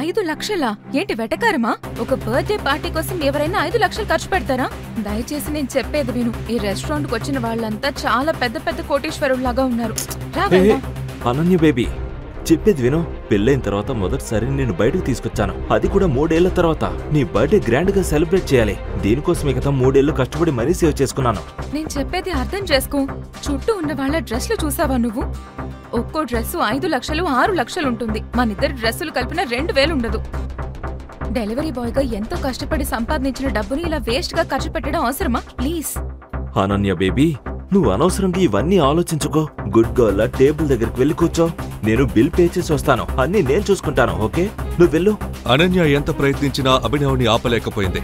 5 లక్షలా? ఏంటి వెటకారమా? ఒక birthday party కోసం ఎవరైనా 5 లక్షలు ఖర్చు పెడతారా? దయచేసి నేను చెప్పేది విను. ఈ రెస్టారెంట్ కు వచ్చిన వాళ్ళంతా చాలా పెద్ద పెద్ద కోటీశ్వరుల్లాగా ఉన్నారు. అనన్య బేబీ, చెప్పేది విను. పెళ్ళైన తర్వాత మొదటిసారి నేను బయటకు తీసుకొచ్చాను, అది కూడా 3 ఏళ్ల తర్వాత. నీ బర్త్డే గ్రాండ్ గా సెలబ్రేట్ చేయాలి. దీనికోసం మిగతా 3 ఏళ్లు కష్టపడి మరీ సేవ్ చేసుకున్నాను. నేను చెప్పేది అర్థం చేసుకో. చుట్టూ ఉన్న వాళ్ళ డ్రెస్లు చూసావా నువ్వు? ఒక్కో డ్రెస్సు 5 లక్షలు 6 లక్షలు ఉంటుంది. మనిద్దరి డ్రెస్సులు కలిపిన 2000 ఉండదు. డెలివరీ బాయ్ గా ఎంతో కష్టపడి సంపాదించిన డబ్బుని ఇలా వేస్ట్ గా ఖర్చు పెట్టడం అవసరమా? ప్లీజ్ అనన్య బేబీ, నువ్వు అనవసరంగా ఇవన్నీ ఆలోచించుకో. గుడ్ గర్ల్ లా టేబుల్ దగ్గరికి వెళ్ళి కూర్చో. నేను బిల్ పే చేసి వస్తాను. అన్ని నేను చూసుకుంటాను. ఓకే, నువ్వు వెళ్ళు. అనన్య ఎంత ప్రయత్నించినా అభినవ్ని ఆపలేకపోయింది.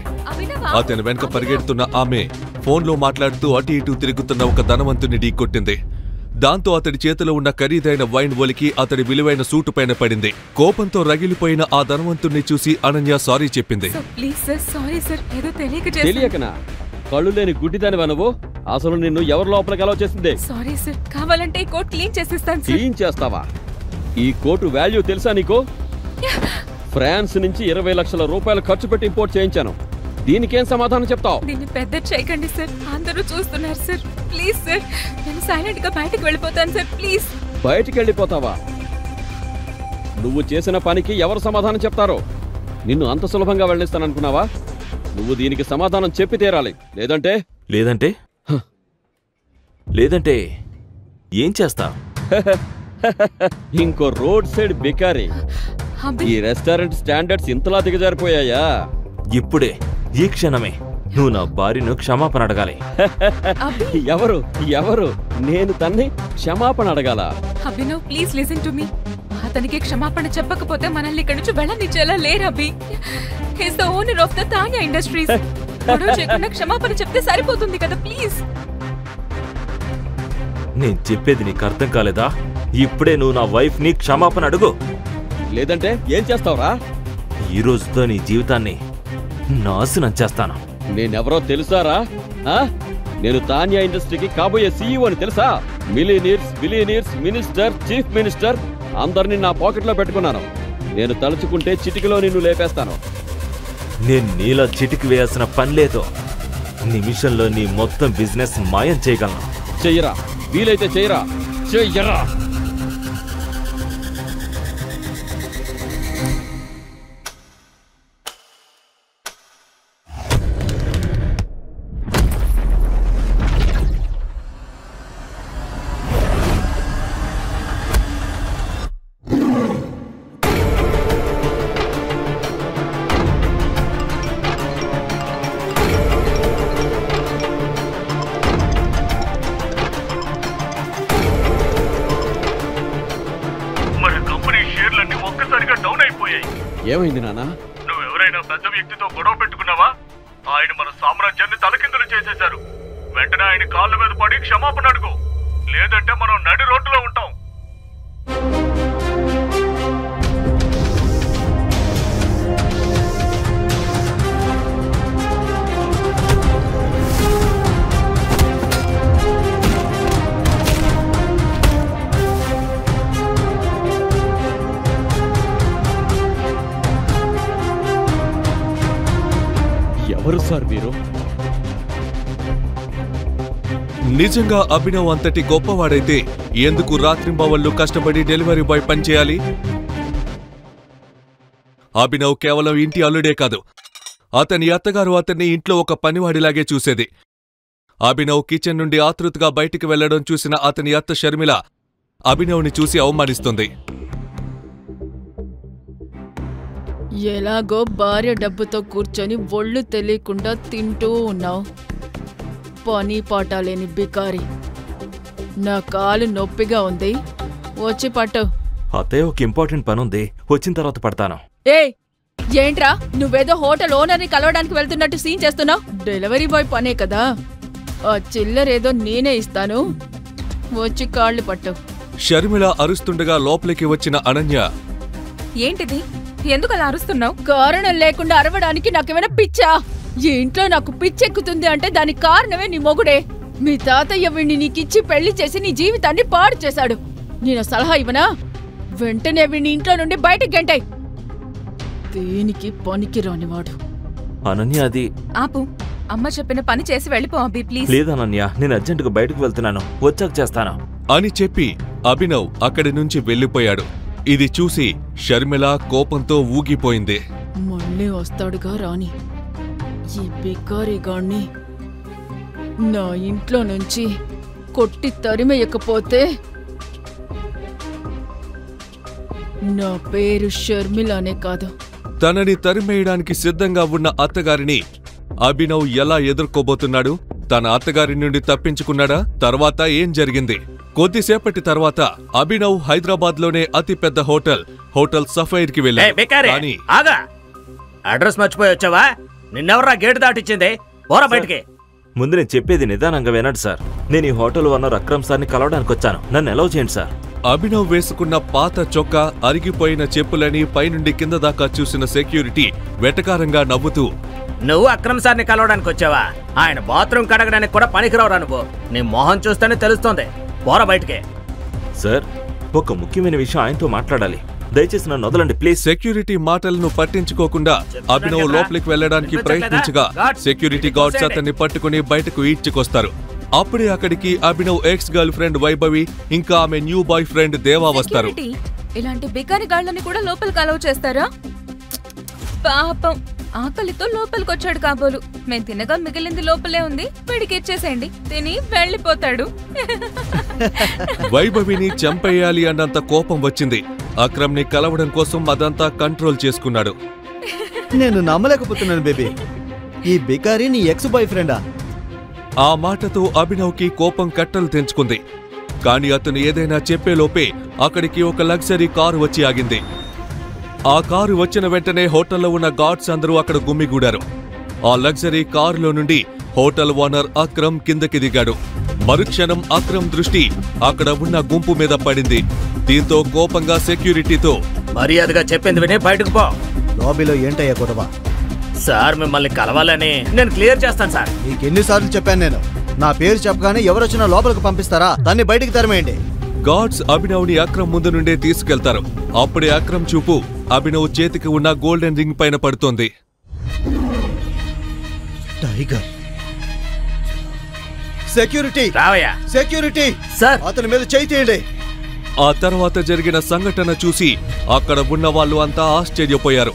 అతని వెనక పరిగెడుతున్న ఆమె ఫోన్లో మాట్లాడుతూ అటు ఇటు తిరుగుతున్న ఒక ధనవంతుని ఢీకొట్టింది. దాంతో అతడి చేతిలో ఉన్న ఖరీదైన వైన్ ఒలికి అతడి విలువైన సూటు పైన పడింది. కోపంతో రగిలిపోయిన ఆ ధనవంతుణ్ణి చూసి అనన్య సారీ చెప్పింది. తెలియకనా? కళ్ళు లేని గుడ్డిదానివా నువ్వు? అసలు నిన్ను ఎవరు లోపలికి అలౌ చేసింది? సారీ సార్, కావాలంటే ఈ కోట్ క్లీన్ చేసిస్తాను. క్లీన్ చేస్తావా? ఈ కోటు వాల్యూ తెలుసా నీకు? ఫ్రాన్స్ నుంచి 20 లక్షల రూపాయలు ఖర్చు పెట్టి ఇంపోర్ట్ చేయించాను. దీనికేం సమాధానం చెప్తావు? దీన్ని పెద్ద చేయకండి సార్, అందరూ చూస్తున్నారు సార్. ప్లీజ్ సార్, నేను సైలెంట్ గా బయటకు వెళ్ళిపోతాను సార్. ప్లీజ్. బయటికి వెళ్ళిపోతావా? నువ్వు చేసిన పనికి ఎవరు సమాధానం చెప్తారో? నిన్ను అంత సులభంగా వెళ్ళిస్తాననుకున్నావా? నువ్వు దీనికి సమాధానం చెప్పి తీరాలి. లేదంటే లేదంటే లేదంటే ఏం చేస్తా? ఇంకో రోడ్ సైడ్ బికారి. ఈ రెస్టారెంట్ స్టాండర్డ్స్ ఇంతలా దిగజారిపోయాయా? ఇప్పుడే, ఈ క్షణమే నువ్వు నా భార్యను క్షమాపణ అడగాలి. ఎవరు ఎవరు? నేను తన్ని క్షమాపణ అడగాల? Abhinav, please listen to me. అతనికి క్షమాపణ చెప్పకపోతే మనల్ని ఇక్కడి నుంచి వెళ్ళనిచ్చేలా లేరు Abhi. He's the owner of the Tanya industries. గొడవ చేయకుండా క్షమాపణ చెప్తే సరిపోతుంది కదా. ప్లీజ్. నేను చెప్పేది నీకు అర్థం కాలేదా? ఇప్పుడే నువ్వు నా వైఫ్ ని క్షమాపణ అడుగు. లేదంటే ఏం చేస్తావురా? ఈ రోజుతో నీ జీవితాన్ని నాశనం చేస్తాను. నేనెవరో తెలుసారా? నేను తాన్యా ఇండస్ట్రీకి కాబోయే సీఈఓ అని తెలుసా? మిలియనీర్స్, మినిస్టర్, చీఫ్ మినిస్టర్ అందరినీ నా పాకెట్లో పెట్టుకున్నాను. నేను తలుచుకుంటే చిటికలో నిన్ను లేపేస్తాను. నేను నీలా చిటికి వేయాల్సిన పని లేదు. నిమిషంలో నీ మొత్తం బిజినెస్ మాయం చేయగలను. చెయ్యరా, వీలైతే చెయ్యరా. చెయ్యరా. ఏమైంది నాన్న? నువ్వెవరైనా పెద్ద వ్యక్తితో గొడవ పెట్టుకున్నావా? ఆయన మన సామ్రాజ్యాన్ని తలకిందులు చేసేశారు. వెంటనే ఆయన కాళ్ళ మీద పడి క్షమాపణ అడుగు. లేదంటే మనం నడి రోడ్డులో ఉంటాం. ఎవరు సార్ మీరు? నిజంగా అభినవ్ అంతటి గొప్పవాడైతే ఎందుకు రాత్రింబవళ్లు కష్టపడి డెలివరీ బాయ్ పనిచేయాలి? అభినవ్ కేవలం ఇంటి అల్లుడే కాదు, అతని అత్తగారు అతన్ని ఇంట్లో ఒక పనివాడిలాగే చూసేది. అభినవ్ కిచెన్ నుండి ఆతృతగా బయటికి వెళ్లడం చూసిన అతని అత్త షర్మిల అభినవ్ని చూసి అవమానిస్తుంది. ఎలాగో భార్య డబ్బుతో కూర్చొని ఒళ్ళు తెలియకుండా తింటూ ఉన్నావు. పని పాట లేని బికారి. నా కాలు నొప్పిగా ఉంది, వచ్చి పట్టు. అత్తయ్య, ఒక ఇంపార్టెంట్ పని ఉంది, వచ్చిన తర్వాత పడతాను. ఏంట్రా, నువ్వేదో హోటల్ ఓనర్ని కలవడానికి వెళ్తున్నట్టు సీన్ చేస్తున్నావు? డెలివరీ బాయ్ పనే కదా, ఆ చిల్లరేదో నేనే ఇస్తాను, వచ్చి కాళ్ళు పట్టు. షర్మిల అరుస్తుండగా లోపలికి వచ్చిన అనన్య, ఏంటిది? ఎందుకు అలా అరుస్తున్నావు? కారణం లేకుండా అరవడానికి నాకేమైనా పిచ్చా? ఈ ఇంట్లో నాకు పిచ్చెక్కుతుంది అంటే దానికి కారణమే నీ మొగుడే. మీ తాతయ్య వీణ్ణి నీకిచ్చి పెళ్లి చేసి నీ జీవితాన్ని పాడు చేశాడు. నేను సలహా ఇవ్వనా? వెంటనే వీణ్ణి ఇంట్లో నుండి బయటికి గంటాయి. దేనికి పనికిరానివాడు. అనన్య అది ఆపు. అమ్మ చెప్పిన పని చేసి వెళ్ళిపో అభి, ప్లీజ్. లేదనన్య, నేను అర్జెంటుగా బయటకు వెళ్తున్నాను, వచ్చాక చేస్తాను అని చెప్పి అభినవ్ అక్కడి నుంచి వెళ్ళిపోయాడు. ఇది చూసి షర్మిల కోపంతో ఊగిపోయింది. మళ్ళీ వస్తాడుగా రాని. ఈ బికారిగాణ్ణి నా ఇంట్లో నుంచి కొట్టి తరిమేయకపోతే నా పేరు షర్మిలానే కాదు. తనని తరిమేయడానికి సిద్ధంగా ఉన్న అత్తగారిని అభినవ్ ఎలా ఎదుర్కోబోతున్నాడు? తన అత్తగారి నుండి తప్పించుకున్నాడా? తర్వాత ఏం జరిగింది? కొద్దిసేపటి తర్వాత అభినవ్ హైదరాబాద్లోనే అతిపెద్ద హోటల్ సఫైర్ కి వెళ్ళాడు. కానీ అడ్రస్ మర్చిపోయి వచ్చావా? నిన్నెవర్రా గేటు దాటిచ్చింది? పోరా బయటికి. ముందు నేను చెప్పేది నిదానంగా వినండి సార్. నేను ఈ హోటల్ ఓనర్ అక్రమ్ సార్ని కలవడానికి వచ్చాను, నన్ను అలౌ చేయండి సార్. అభినవ్ వేసుకున్న పాత చొక్కా, అరిగిపోయిన చెప్పులని పైనుండి కింద దాకా చూసిన సెక్యూరిటీ వెటకారంగా నవ్వుతూ, నువ్వు అక్రమ్ సార్ని కలవడానికి వచ్చావా? ఆయన బాత్రూమ్ కడగడానికి కూడా పనికిరావురా నువ్వు. నీ మొహం చూస్తేనే తెలుస్తోంది. పోరా బయటికి. సార్, ఒక ముఖ్యమైన విషయం ఆయనతో మాట్లాడాలి, దయచేసి నన్ను వదలండి ప్లీజ్. సెక్యూరిటీ మాటలను పట్టించుకోకుండా అభినవ్ లోపలికి వెళ్లడానికి ప్రయత్నించగా సెక్యూరిటీ గార్డ్స్ అతన్ని పట్టుకుని బయటకు ఈడ్చుకొస్తారు. అప్పుడే అక్కడికి Abhinav ex girl friend Vaibhavi ఇంకా ఆమె న్యూ బాయ్ ఫ్రెండ్ దేవా వస్తారు. ఇలాంటి బికారి గాళ్ళని కూడా లోపలికి అలౌ చేస్తారా? పాపం, ఆకలితో లోపలికొచ్చాడు కాబోలు. మేము తినగా మిగిలింది లోపలే ఉంది, వీడికి ఇచ్చేసేయండి, తిని వెళ్ళిపోతాడు. వైభవిని చంపేయాలి అన్నంత కోపం వచ్చింది. అక్రమ్ ని కలవడం కోసం అదంతా కంట్రోల్ చేసుకున్నాడు. నేను నమ్మలేకపోతున్నాను బేబీ, ఈ బికారి నీ ఎక్స్ బాయ్ ఫ్రెండా? ఆ మాటతో అభినవ్ కి కోపం కట్టలు తెంచుకుంది. కాని అతను ఏదైనా చెప్పేలోపే అక్కడికి ఒక లగ్జరీ కారు వచ్చి ఆగింది. ఆ కారు వచ్చిన వెంటనే హోటల్లో ఉన్న గార్డ్స్ అందరూ అక్కడ గుమ్మిగూడారు. ఆ లగ్జరీ కారులో నుండి హోటల్ ఓనర్ అక్రమ్ కిందకి దిగాడు. మరుక్షణం అక్రమ్ దృష్టి అక్కడ ఉన్న గుంపు మీద పడింది. దీంతో కోపంగా సెక్యూరిటీతో, మర్యాదగా చెప్పింది విని బయటకు పో. లాబీలో ఏంటయ్యా గొడవ? సార్ మిమ్మల్ని కలవాలని నేను క్లియర్ చేస్తాను సార్. నీకెన్నిసార్లు చెప్పాను నేను, నా పేరు చెప్పగానే ఎవరొచ్చినా లోపలికి పంపిస్తారా? దాన్ని బయటికి తరిమేయండి. గార్డ్స్ అభినవ్ ని అక్రమ్ ముందు నుండే తీసుకెళ్తారు. అప్పుడే అక్రమ్ చూపు అభినవ్ చేతికి ఉన్న గోల్డెన్ రింగ్ పైన పడుతోంది. టైగర్. సెక్యూరిటీ రావయ్యా. సెక్యూరిటీ సార్, అతని మీద చేయి తీయండి. ఆ తర్వాత జరిగిన సంఘటన చూసి అక్కడ ఉన్న వాళ్ళు అంతా ఆశ్చర్యపోయారు.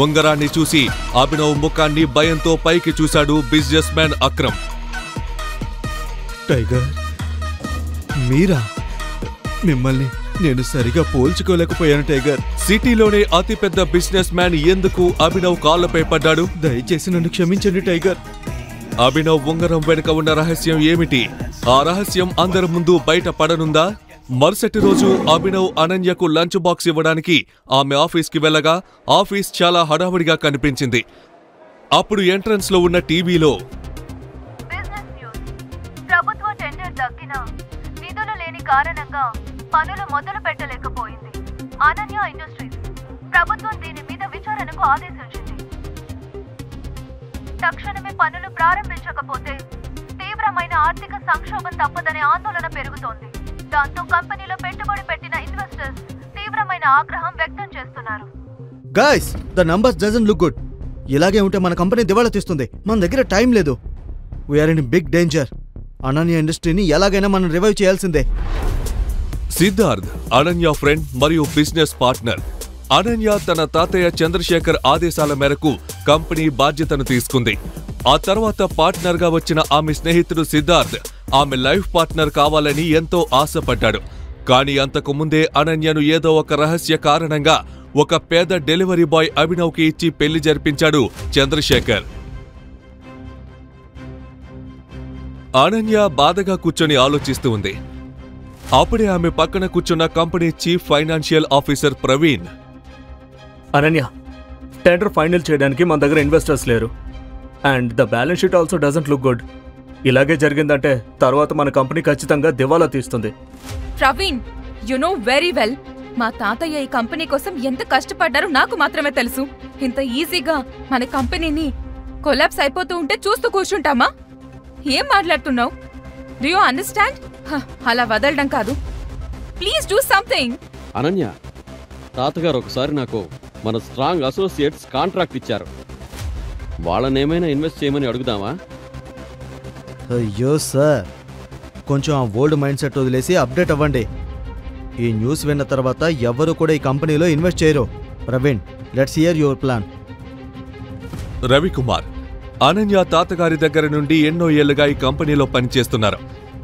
ఉంగరాన్ని చూసి అభినవ్ ముఖాన్ని భయంతో పైకి చూశాడు బిజినెస్ మ్యాన్ అక్రమ్. టైగర్ మీరా? మిమ్మల్ని నేను సరిగా పోల్చుకోలేకపోయాను టైగర్. సిటీలోనే అతిపెద్ద బిజినెస్ మ్యాన్ ఎందుకు అభినవ్ కాళ్లపై పడ్డాడు? దయచేసి నన్ను క్షమించండి టైగర్. అభినవ్ ఉంగరం వెనుక ఉన్న రహస్యం ఏమిటి? ఆ రహస్యం అందరి ముందు బయట పడనుందా? మరుసటి రోజు అభినవ్ అనన్యకు లంచ్ బాక్స్ ఇవ్వడానికి ఆమె ఆఫీస్కి వెళ్ళగా ఆఫీస్ చాలా హడావుడిగా కనిపించింది. అప్పుడు ఎంట్రన్స్ లో ఉన్న టీవీలో, ప్రభుత్వ టెండర్ దక్కిన నిధులు లేని కారణంగా పనులు మొదలు పెట్టలేకపోయింది. అనన్య ఇండస్ట్రీస్ ప్రభుత్వం దీని మీద విచారణకు ఆదేశించింది. తక్షణమే పనులు ప్రారంభించకపోతే తీవ్రమైన ఆర్థిక సంక్షోభం తప్పదనే ఆందోళన పెరుగుతోంది. దాంతో కంపెనీలో పెట్టుబడి పెట్టిన ఇన్వెస్టర్స్ తీవ్రమైన ఆగ్రహం వ్యక్తం చేస్తున్నారు. Guys, the numbers doesn't look good. ఇలాగే ఉంటే మన కంపెనీ దివాళా తీస్తుంది. మన దగ్గర టైం లేదు. We are in big danger. Ananya ఇండస్ట్రీని ఎలాగైనా మనం రివైవ్ చేయాల్సిందే. సిద్ధార్థ్ అనన్య ఫ్రెండ్ మరియు బిజినెస్ పార్ట్నర్. అనన్య తన తాతయ్య చంద్రశేఖర్ ఆదేశాల మేరకు కంపెనీ బాధ్యతను తీసుకుంది. ఆ తర్వాత పార్ట్నర్ గా వచ్చిన ఆమె స్నేహితుడు సిద్ధార్థ్ ఆమె లైఫ్ పార్ట్నర్ కావాలని ఎంతో ఆశపడ్డాడు. కానీ అంతకు ముందే అనన్యను ఏదో ఒక రహస్య కారణంగా ఒక పేద డెలివరీ బాయ్ అభినవ్ కి ఇచ్చి పెళ్లి జరిపించాడు చంద్రశేఖర్. అనన్య బాధగా కూర్చొని ఆలోచిస్తూ ఉంది. అప్పుడే ఆమె పక్కన కూర్చున్న company chief financial officer Praveen, Ananya, tender final చేయడానికి మన దగ్గర ఇన్వెస్టర్స్ లేరు. And the balance sheet also doesn't look good. ఇలాగే జరిగిందంటే తర్వాత మన కంపెనీ ఖచ్చితంగా దివాలా తీస్తుంది. Praveen, you know very well, మా తాతయ్య ఈ కంపెనీ కోసం ఎంత కష్టపడ్డారో నాకు మాత్రమే తెలుసు. ఇంత ఈజీగా మన కంపెనీని కొలాప్స్ అయిపోతూ ఉంటే చూస్తూ కూర్చుంటామా? ఏం మాట్లాడుతున్నావు? Do you understand? అలా వదలడం కాదు, ప్లీజ్ డూ సంథింగ్. అనన్య, తాతగారు ఒకసారి నాకు మన స్ట్రాంగ్ అసోసియేట్స్ కాంట్రాక్ట్ ఇచ్చారు. వాళ్ళనేమైనా ఇన్వెస్ట్ చేయమని అడుగుదామా? అయ్యో సార్, కొంచెం ఆ ఓల్డ్ మైండ్ సెట్ వదిలేసి అప్డేట్ అవ్వండి. ఈ న్యూస్ విన్న తర్వాత ఎవరు కూడా ఈ కంపెనీలో ఇన్వెస్ట్ చేయరు. Praveen, let's hear your plan. Ravikumar Ananya తాతగారి దగ్గర నుండి ఎన్నో ఏళ్లుగా ఈ కంపెనీలో పనిచేస్తున్నారు.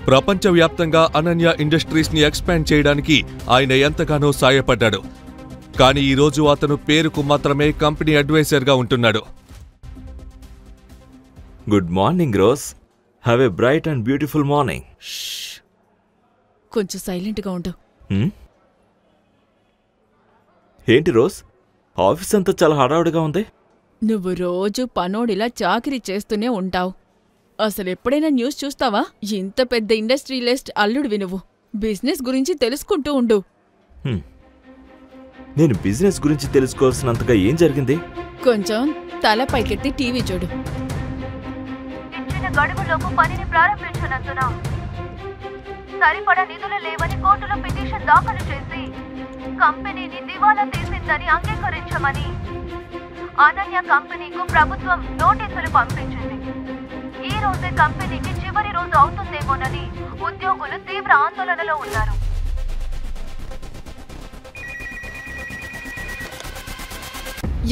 ప్రపంచవ్యాప్తంగా అనన్య ఇండస్ట్రీస్ ని ఎక్స్పాండ్ చేయడానికి ఆయన ఎంతగానో సాయపడ్డాడు. కానీ ఈరోజు అతను పేరుకు మాత్రమే కంపెనీ అడ్వైజర్గా ఉంటున్నాడు. Good morning rose. Have a bright and beautiful morning. కొంచెం సైలెంట్గా ఉండు. ఏంటి రోజ్, ఆఫీస్ అంతా చాలా హడావుడిగా ఉంది. నువ్వు రోజు పనోడిలా చాకిరీ చేస్తూనే ఉంటావు. అసలెప్పుడైనా న్యూస్ చూస్తావా? ఇంత పెద్ద ఇండస్ట్రియలిస్ట్ అల్లుడివి నువ్వు. బిజినెస్ గురించి తెలుసుకుంటూ ఉండు. నేను బిజినెస్ గురించి తెలుసుకోవాల్సినంతగా ఏం జరిగింది? కొంచెం తల పైకెత్తి టీవీ చూడు. ఇచ్చిన గడువులోపు పనిని ప్రారంభించినందున సరిపడా నిధులు లేవని కోర్టులో పిటిషన్ దాఖలు చేసి కంపెనీని దివాలా తీసిందని అంగీకరించమని అనన్య కంపెనీకు ప్రభుత్వం నోటీసులు పంపించింది. ఈ రోజే కంపెనీకి చివరి రోజు అవుతుందేమోనని ఉద్యోగులు తీవ్ర ఆందోళనలో ఉన్నారు.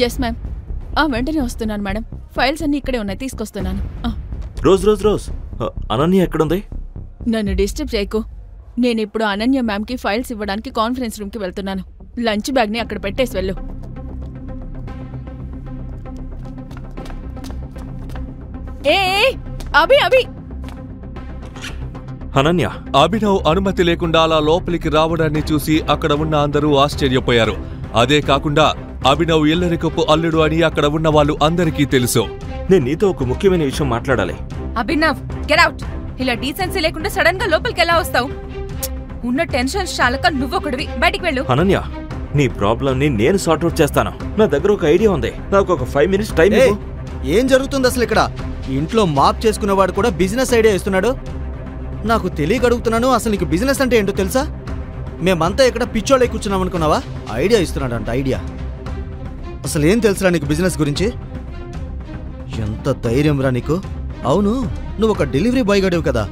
Yes ma'am. వెంటనే వస్తున్నాను మేడం. ఫైల్స్ అన్ని ఇక్కడే ఉన్నాయి, తీసుకొస్తున్నాను. రోజ్ అనన్య ఎక్కడుంది? నన్ను డిస్టర్బ్ చేయకు. నేనిప్పుడు అనన్య మ్యామ్కి ఫైల్స్ ఇవ్వడానికి కాన్ఫరెన్స్ రూమ్కి వెళ్తున్నాను. లంచ్ బ్యాగ్ని అక్కడ పెట్టేసి వెళ్ళు. ఏ అభి అభి అనన్య, అభినవ్ అనుమతి లేకుండా అలా లోపలికి రావడాన్ని చూసి అక్కడ ఉన్న అందరూ ఆశ్చర్యపోయారు. అదే కాకుండా అభినవ్ ఇల్లరికపు అల్లుడు అని అక్కడ ఉన్న వాళ్ళు అందరికీ తెలుసు. నేను నీతో ఒక ముఖ్యమైన విషయం మాట్లాడాలి. Abhinav, get out. ఇలా డీసెన్సీ లేకుండా సడన్ గా లోపలికి ఎలా వస్తావు? ఉన్న టెన్షన్ చాలక నువ్వొకడివి, బయటికి వెళ్ళు. అనన్య, నీ ప్రాబ్లం ని నేను సార్ట్అవుట్ చేస్తాను. నా దగ్గర ఒక ఐడియా ఉంది. నాకు ఒక 5 minutes టైం ఇవ్వు. ఏం జరుగుతుంది అసలు ఇక్కడ? ఇంట్లో మాప్ చేసుకునేవాడు కూడా బిజినెస్ ఐడియా ఇస్తున్నాడు. నాకు తెలియక అడుగుతున్నాను, అసలు నీకు బిజినెస్ అంటే ఏంటో తెలుసా? మేమంతా ఇక్కడ పిచ్చోళ్ళే కూర్చున్నాం అనుకున్నావా? ఐడియా ఇస్తున్నాడంట, ఐడియా. అసలు ఏం తెలుసురా నీకు బిజినెస్ గురించి? ఎంత ధైర్యం రా నీకు? అవును, నువ్వు ఒక డెలివరీ బాయ్ గడివి కదా.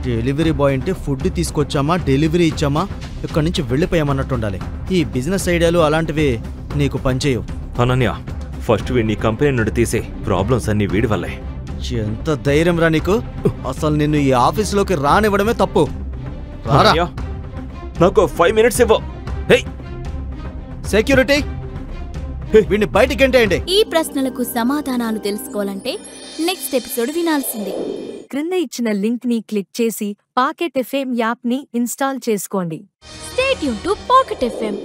డెలివరీ బాయ్ అంటే ఫుడ్ తీసుకొచ్చామా, డెలివరీ ఇచ్చామా, ఇక్కడి నుంచి వెళ్ళిపోయామన్నట్టు ఉండాలి. ఈ బిజినెస్ ఐడియాలు అలాంటివి నీకు పనిచేయవు. అనన్య, ఫస్ట్ వీడిని కంపెనీ నుండి తీసే. ప్రాబ్లమ్స్ అన్ని వీడి వల్లే. ఎంత ధైర్యం రా నీకు? అసలు నిన్ను ఈ ఆఫీసులోకి రానివ్వడమే తప్పు. అనన్య, నాకు 5 minutes ఇవ్వు. సెక్యూరిటీ, వీడిని బయటికి ఎంటేయండి. ఈ ప్రశ్నలకు సమాధానాలు తెలుసుకోవాలంటే నెక్స్ట్ ఎపిసోడ్ వినాల్సిందే. క్రింద ఇచ్చిన లింక్ ని క్లిక్ చేసి పాకెట్ ఎఫ్ఎం యాప్ ని ఇన్స్టాల్ చేసుకోండి. Stay tune to pocket FM.